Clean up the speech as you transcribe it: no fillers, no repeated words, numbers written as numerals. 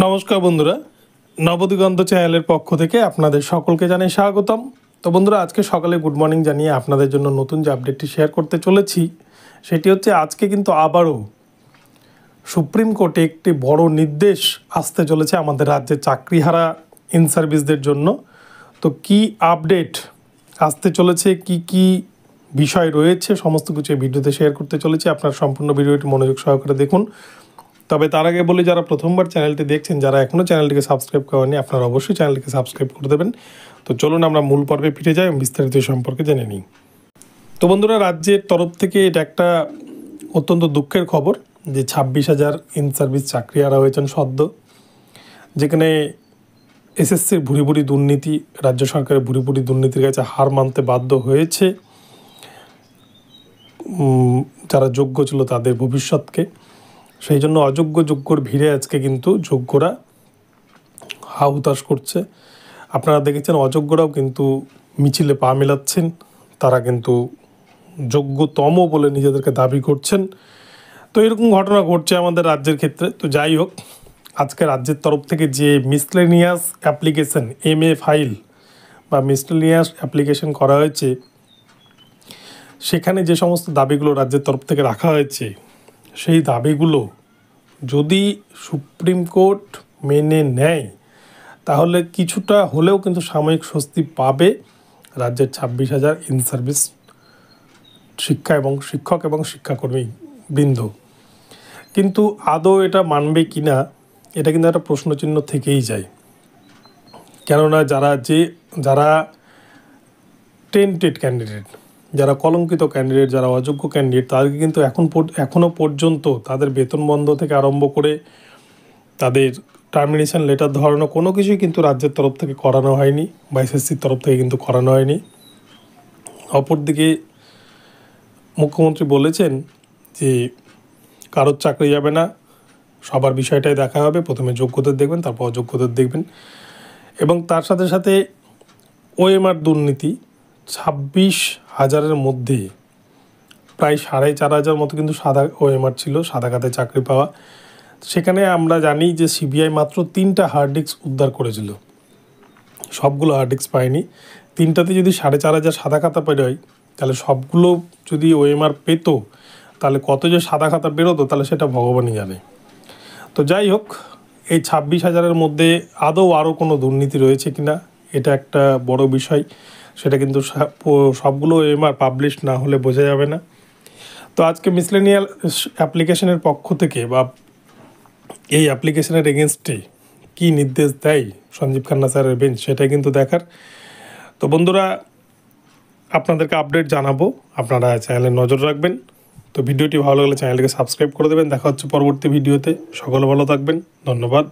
নমস্কার বন্ধুরা, নবদিগন্ত চ্যানেলের পক্ষ থেকে আপনাদের সকলকে জানাই স্বাগতম। তো বন্ধুরা, আজকে সকালে গুড মর্নিং জানিয়ে আপনাদের জন্য নতুন যে আপডেটটি শেয়ার করতে চলেছি সেটি হচ্ছে আজকে কিন্তু আবারও সুপ্রিম কোর্টে একটি বড় নির্দেশ আসতে চলেছে আমাদের রাজ্যের চাকরিহারা ইন সার্ভিসদের জন্য। তো কি আপডেট আসতে চলেছে, কি বিষয় রয়েছে, সমস্ত কিছু এই ভিডিওতে শেয়ার করতে চলেছি। আপনার সম্পূর্ণ ভিডিওটি মনোযোগ সহকারে দেখুন। তবে তার আগে বলি, যারা প্রথমবার চ্যানেলটি দেখছেন, যারা এখনও চ্যানেলটিকে সাবস্ক্রাইব করেননি, আপনারা অবশ্যই চ্যানেলটিকে সাবস্ক্রাইব করে দেবেন। তো চলুন আমরা মূল পর্বে ফিরে যাই এবং বিস্তারিত সম্পর্কে জেনে নিই। তো বন্ধুরা, রাজ্যের তরফ থেকে এটা একটা অত্যন্ত দুঃখের খবর যে 26,000 ইন সার্ভিস চাকরি হারা হয়েছেন সদ্য, যেখানে এসএসসির ভুরি দুর্নীতি, রাজ্য সরকারের ভুরি দুর্নীতির কাছে হার মানতে বাধ্য হয়েছে যারা যোগ্য ছিল তাদের ভবিষ্যৎকে। সেই জন্য যোগ্যর ভিড়ে আজকে কিন্তু যোগ্যরা হা হুতাশ করছে। আপনারা দেখেছেন অযোগ্যরাও কিন্তু মিছিলে পা মেলাচ্ছেন, তারা কিন্তু যোগ্যতম বলে নিজেদেরকে দাবি করছেন। তো এরকম ঘটনা ঘটছে আমাদের রাজ্যের ক্ষেত্রে। তো যাই হোক, আজকে রাজ্যের তরফ থেকে যে মিসলেনিয়াস অ্যাপ্লিকেশন MA ফাইল বা মিসলেনিয়াস অ্যাপ্লিকেশন করা হয়েছে, সেখানে যে সমস্ত দাবিগুলো রাজ্যের তরফ থেকে রাখা হয়েছে, সেই দাবিগুলো যদি সুপ্রিম কোর্ট মেনে নেয় তাহলে কিছুটা হলেও কিন্তু সাময়িক স্বস্তি পাবে রাজ্যের 26,000 ইন সার্ভিস শিক্ষক এবং শিক্ষাকর্মী বৃন্দ। কিন্তু আদৌ এটা মানবে কি না, এটা কিন্তু একটা প্রশ্নচিহ্ন থেকেই যায়। কেননা যারা টেন্টেড ক্যান্ডিডেট, যারা কলঙ্কিত ক্যান্ডিডেট, যারা অযোগ্য ক্যান্ডিডেট, তাদেরকে কিন্তু এখনও পর্যন্ত তাদের বেতন বন্ধ থেকে আরম্ভ করে তাদের টার্মিনেশন লেটার ধরানো কোনো কিছুই কিন্তু রাজ্যের তরফ থেকে করানো হয়নি বা এসএসসির তরফ থেকে কিন্তু করানো হয়নি। অপরদিকে মুখ্যমন্ত্রী বলেছেন যে কারোর চাকরি যাবে না, সবার বিষয়টাই দেখা হবে, প্রথমে যোগ্যদের দেখবেন, তারপর অযোগ্যদের দেখবেন। এবং তার সাথে সাথে OMR দুর্নীতি 26,000-এর মধ্যে প্রায় 4,500 মতো কিন্তু সাদা OMR ছিল, সাদা খাতে চাকরি পাওয়া। সেখানে আমরা জানি যে CBI মাত্র 3টা হার্ড ডিস্ক উদ্ধার করেছিল, সবগুলো হার্ড ডিস্ক পায়নি। 3টাতে যদি 4,500 সাদা খাতা পেরোয়, তাহলে সবগুলো যদি OMR পেত, তাহলে কত যে সাদা খাতা বেরোতো তাহলে সেটা ভগবানই জানে। তো যাই হোক, এই 26,000-এর মধ্যে আদৌ আরও কোনো দুর্নীতি রয়েছে কিনা, এটা একটা বড় বিষয়। সেটা কিন্তু সবগুলো OMR পাবলিশ না হলে বোঝা যাবে না। তো আজকে মিসলেনিয়াল অ্যাপ্লিকেশনের পক্ষ থেকে বা এই অ্যাপ্লিকেশনের এগেনস্টে কী নির্দেশ দেয় সঞ্জীব খান্না স্যারের বেঞ্চ, সেটাই কিন্তু দেখার। তো বন্ধুরা, আপনাদেরকে আপডেট জানাবো, আপনারা চ্যানেলে নজর রাখবেন। তো ভিডিওটি ভালো লাগলে চ্যানেলটিকে সাবস্ক্রাইব করে দেবেন। দেখা হচ্ছে পরবর্তী ভিডিওতে। সকলে ভালো থাকবেন, ধন্যবাদ।